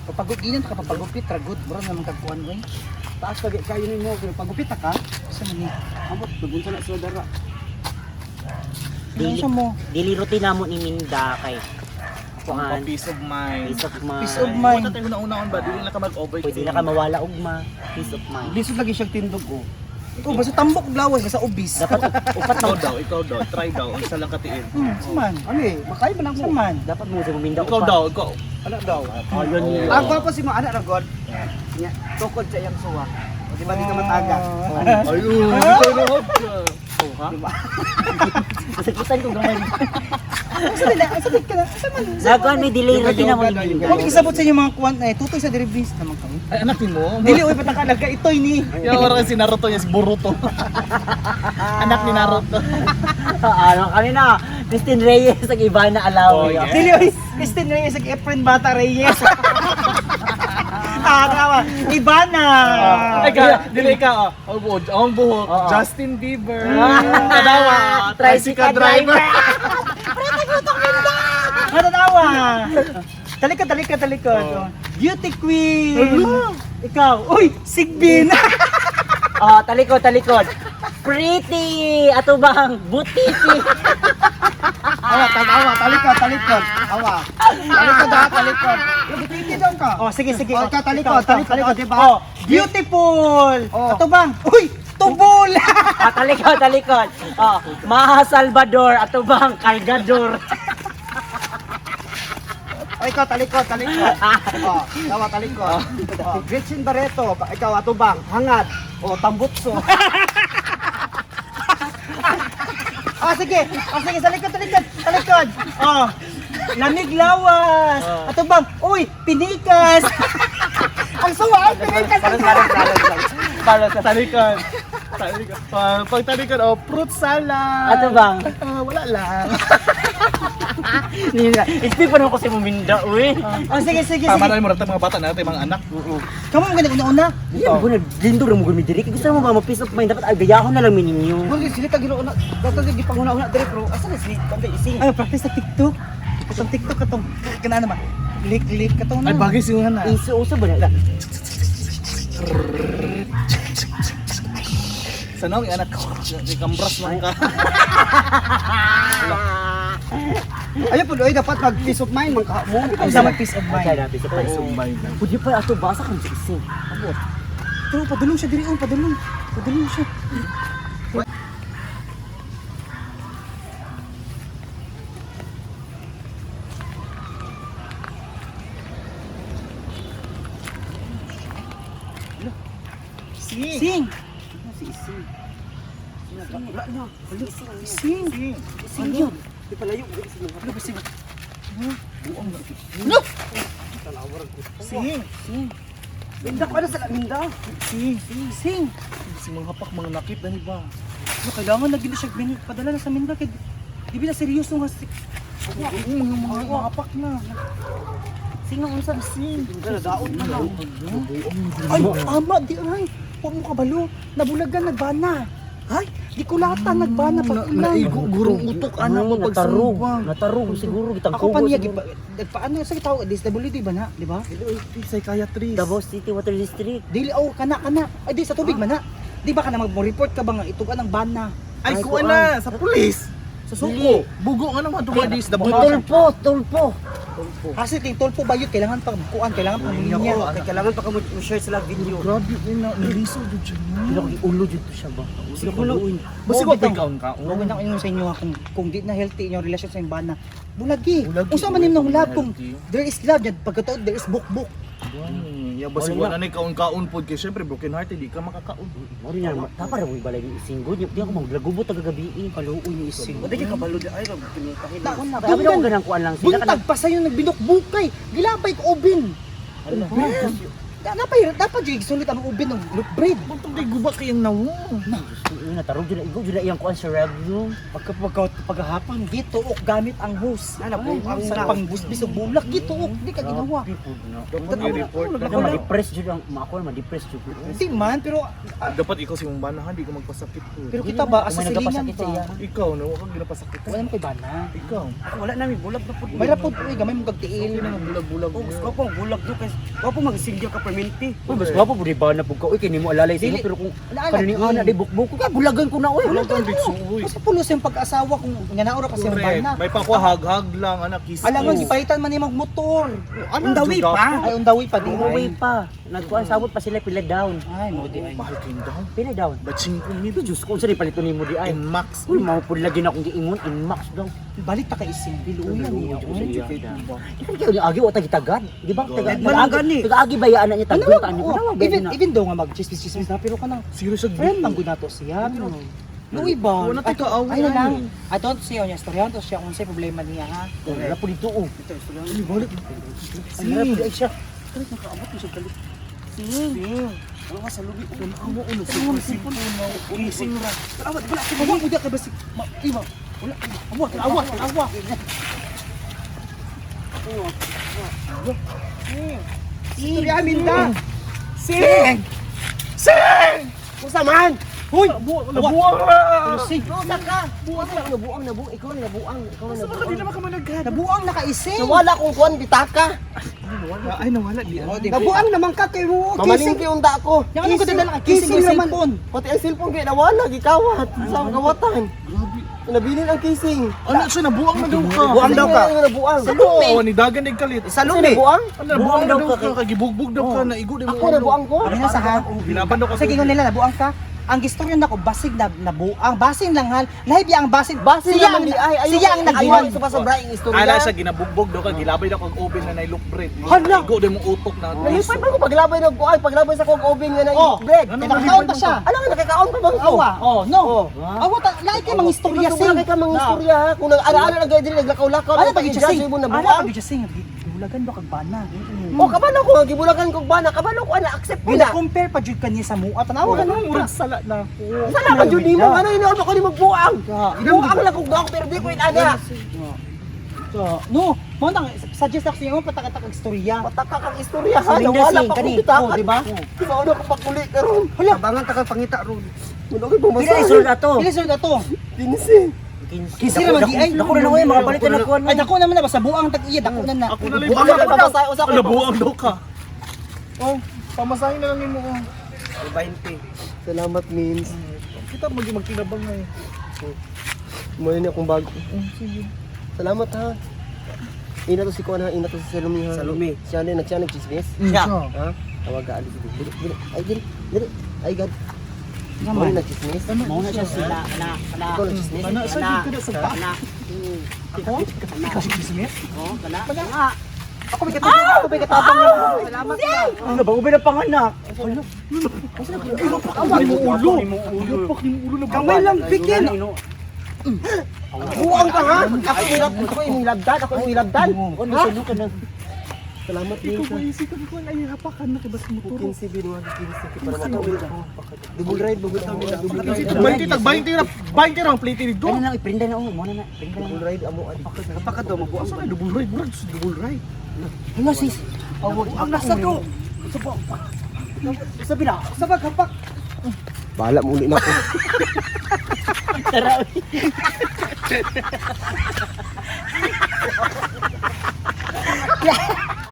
Pagpagupit din ka papagupit ra good bro naman kagkuan way. Taas pag kayo nimo pagupit ka. Sa man ni. Amot tugunsa na sa dara. Dili Ano mo? dili routine mo ni Minda kay kuan Peace of mind. peace of mind. Peace of mind. Kung tayo una-unahon ba, dili na ka mag-overthink. Pwede na ka mawala ugma, peace of mind. Lisod lagi siyang tindog oh. Ito basta tambok blawas basta obis. Dapat upat Ikaw daw, try daw, ang isa lang katiin. Saman. Ano eh, makay ba lang saman. dapat mo sa Minda Ikaw daw, ikaw. Anak daw. Oh, yun yun. Ang gwapo si mga anak ra god. Nya tukod sa iyang suwa. O di ba di ka mataga? Ayun, ikaw na hot ka. Oh, ha? Sakitan ko gamay. Sakit ka na. Saman. Nagkuhan may delay routine mo ni Minda. Kung isabot sa inyo mga kuwan eh tutoy sa deribis naman kami. Ay, anakin mo. Dili oy pataka ka itoy ni. Yung orang si Naruto yes Boruto. Anak ni Naruto. Ano kanina? Christine Reyes ang iba na alaw. Oh, yeah. Dili oy Christine Reyes ag Efren Bata Reyes. Tawa. Iba na. Ay ka, dili ka ang buhok, Oo. Justin Bieber. Ah. Tadawa, Tricycle driver. Matatawa. Talikod. Beauty queen. Ikaw. Uy, Sigbin. Oh, talikod. Pretty! Ato bang butiki? Awa, talikod. Awa. Talikod. Butiki daw ka. Oh, sige. Oh, talikod, di ba? Oh, beautiful. Ato bang? Uy, tubol. Ah, talikod. Oh, Maha Salvador. Ato bang Cargador? O ikaw, talikod. O, tawa, talikod. O, Gretchen Barreto, ikaw, ato bang? Hangad. O, tambutso. Sige, sa likod. O, lamig lawas. Ato bang? Uy, pinikas. Ang suwa, pinikas. Para sa talikod. Pag talikod, fruit salad. Ato bang? Wala lang. Speak pa naman ko si Muminda, uy. O, sige. Tama na mo rin mga bata natin, mga anak. Kamu mo ganyan una. Yan, guna, lindor mo gumi diri. Gusto mo ba ma-peace of mind? Dapat agayahon na lang mininyo. Kung sila tagilo una, dapat lagi panguna-una dire bro. Asa na sila? Kante ising. Ay, practice sa TikTok. Katong TikTok katong kana ba? Click katong na. Ay, bagay siya na. Iso-uso ba na? Sana ang anak ko. Ikambras man ka. Ayun po, dapat mag peace of mind man ka mo. Ay, sa peace of mind. Kaya na, peace of mind. Pwede pa ato basa kung sa ising. Abot. Pero padulong siya diri, padulong siya. Sing. Sing yun. Di palayo. Ano ba sing? No! Sing. Minda ko na sa minda. Sing. Si mga hapak, mga nakit na ba? No, kailangan lagi na siya padala na sa minda kay di ba na seryoso nga si Mga hapak na. Sino unsa sing? daot na lang. Ay, ama di ay. Huwag mo kabalo. Nabulagan nagbana. Ay, di kulatan nagbana pag ulan. Gurong utok, anak mo natarog. pagsubang. Natarog siguro kitang Ako pa niya siguro. paano sa tawag DSWD ba na, di ba? Psychiatrist. Davao City Water District. Dili kana. Ay di sa tubig man na. Di ba kana mag-report ka ba nga itugan ng bana? Ay, kuha na, sa pulis. Sa Dili. suko. Bugo nga naman, dumadis. Tulpo. Kasi ting tolpo bayot kailangan pa kuan, kailangan pa niya. Kailangan pa ka mo-share sila video. Grabe, niliso dyan siya. Sino ko ulo dito siya ba? Sino ko ulo. Basta ko pagkaon ka. Huwag na inyo sa inyo kung di na healthy inyong relasyon sa imbana. Bulagi. Bulagi. Unsa man nimong love kung Bulagi. there is love, yan pagkataon there is book. Ya basi wala na kaon-kaon pod kay syempre broken hearted di ka makakaon. Mori na tapa ra mo balay ni isinggo. Di ako maglagubot tagagabi. Kaluoy ni ising. Wala ka kabalo di ay ra pinakahit. Sabi na ko ganang kuan lang sila Buntag pa sa'yo nagbinok bukay. Gilapay ko ubin. dapat jig sulit ang ubin ng look braid. Bantong kay guba kayang nawo. Yun na tarong jud na iyang kuan sa review. Pagkahapan gituok gamit ang hose. Ana po ang panghus bisog bulak gituok di ka ginawa. I-report na. Kada ma-depress jud ang ako ma-depress jud. Di man pero Dapat ikaw si mong banahan, di ka magpasakit po. pero kita ba Kung may asasilingan nagapasakit sa iya. pa. Ikaw na wala kang ginapasakit. Wala mo kay bana. Ikaw. Ako wala namin bulag na pud. May rapod uy gamay mo kagtiil. Bulag-bulag. Ko po bulag do kay ko po magsilyo ka perminti. Uy, mas gwapo pud ba na pud ka. Uy, kini mo alalay sino Dili. pero kung Wala, kanini ana di bukbuk ko ka bulagan ko na uy. Wala kang bitso, uy. Kasi pulos yung pag-asawa kung nga naura kasi yung Correct. bana. May pakuhag-hag lang, anak, kiss Alam ko. mo gipalitan man ni magmotor. Undawi pa. Ay undawi pa di. Umuwi pa. Nagkuan sabot pa sila pila down. Ay mo di ay. Mahal kayong down. Pila down. Ba't 5,000? Ito Diyos ko, unsa ni palito nimo di ay. And max. Uy, mao pud lagi na akong giingon in max daw. Balik ta kay ising biluyan niya. Ikan kayo agi wa tagi tagad, di ba? Tagad. Taga-agi bayaan na niya tagot ani ko. Even though nga mag-chismis na pero kanang Serious ag friend lang gud nato siya. No iba. Wala tayo kaaway. Ay na lang. I don't say on storya to siya kung say problema niya ha. Wala po dito oh. Ay, balik. Ang harap di ay siya. Kalit nakaabot mo siya kalit. Wala ka sa lubi. Kung amo ulo, sipon uno, umising ra. Awat wala ko ba udak ka basi. Iba. Wala. Awa. Storya amin da. Sing! Sing! Kusa man. Hoy, Nabuang ra! Sing. Rosa ka. Buang na nabuang nabuang ikaw na nabuang ikaw na Sa baka di naman ka managad. Nabuang nakaising. Wala kong kuan bitaka. Ay, nawala. Di Nabuang naman ka kay mo. Mamalingki unta ko. Yang ano ko dadala ka kissing yung cellphone. Pati ang cellphone kay nawala gikawat sa kawatan. Nabilin ang casing. Ano siya, nabuang na daw ka. Buang daw ka. Nabuang. Sa lumi. Ni dagan ng kalit. Sa lumi. Nabuang? Ano, nabuang daw ka. Kagibugbog daw ka. Naigo din mo. Ako nabuang ko. Ano na sa ha? Binaban daw ka. Sige ngon nila nabuang ka. Ang gistorya nako basig na nabuang. Basin lang hal. Lahi ang basin. Basin siya naman di ay. siya ang nagbuang. Sa pasobraing istorya. Ala siya, ginabugbog daw ka. Gilabay daw kag oven na nay look bread. Hala! Igo din mo utok na. Nalipay pa ko paglabay ng kuan, paglabay sa kong oven nga ng Oh. bread. Ano, Nakakaon pa siya. Alam nga nakakaon pa bang ko? Awa. Oh, no. Oh. Awa ta lahi kay mga istorya Kung sing. nakita mga istorya ha, kung ano na gaya naglakaw-lakaw, Ano ano pa pag siya sing? i-judge mo na Ano buang? pa siya sing? Hulagan ba kag bana? O kabalo ko, gibulagan ko ba na, kabalo ko na, accept ko Wala na. compare pa jud kaniya sa mua. Tanawa ka no. Murag sala na ako. Sana ka dyan mo, ano inorma ko ni magbuang. Buang lang kong buang, pero di ko inada. No, mo nang suggest ako sa iyo patak-tak istorya. Pataka kang istorya ha, Linda nawala Singh, pa kani. kong bitakan. Oh, di ba? Di ba ano ko pakuli karon? Hala, Abangan takal pangita ron. Mulogay bumasa. ato? pili sir dato. Pinisi. Kisi naman di ay. Dako na ako mga balikan na kuan. Ay dako naman na basta buang tag iya dako na. Ako na lang. Buang na papasay usa ko. Nabuang daw ka. Oh, pamasahin na lang mo. 20. Salamat means. Kita magtinabang na eh. Muna niya akong bago. Salamat ha. Ina to si Kuan ha, ina to si Salumi ha. Salumi. Siya din nagchismis. Yeah. Ha? Tawag ka alis dito. Dili. Ay dili. Dili. Ay god. Mo na chismis. Mo na siya sila na Ikaw na chismis. Ana sa dito na sa pa. Kasi kismet. Oh, kana. Ako may katabang niya. Salamat ka. Ano ba ube na panganak? Ay mo ulo. Ulo ni ulo na Kamay lang bikin. Buang ka ha. Ako inilabdan, ako inilabdan. Ha? Salamat din sa Isip ko ay hapakan na kibas motor. 15 binuha 15 para matawid ako. Double ride, double ride. Tag 20 ra ang plate dito. Ano lang iprinda na mo na. Prinda na. Double ride amo adi. Napaka daw mabuang. Asa na double ride, murag double ride. Ano sis? Ang nasa do. Sabi na. Sabag hapak. Bahala mo uli na ako. Tara.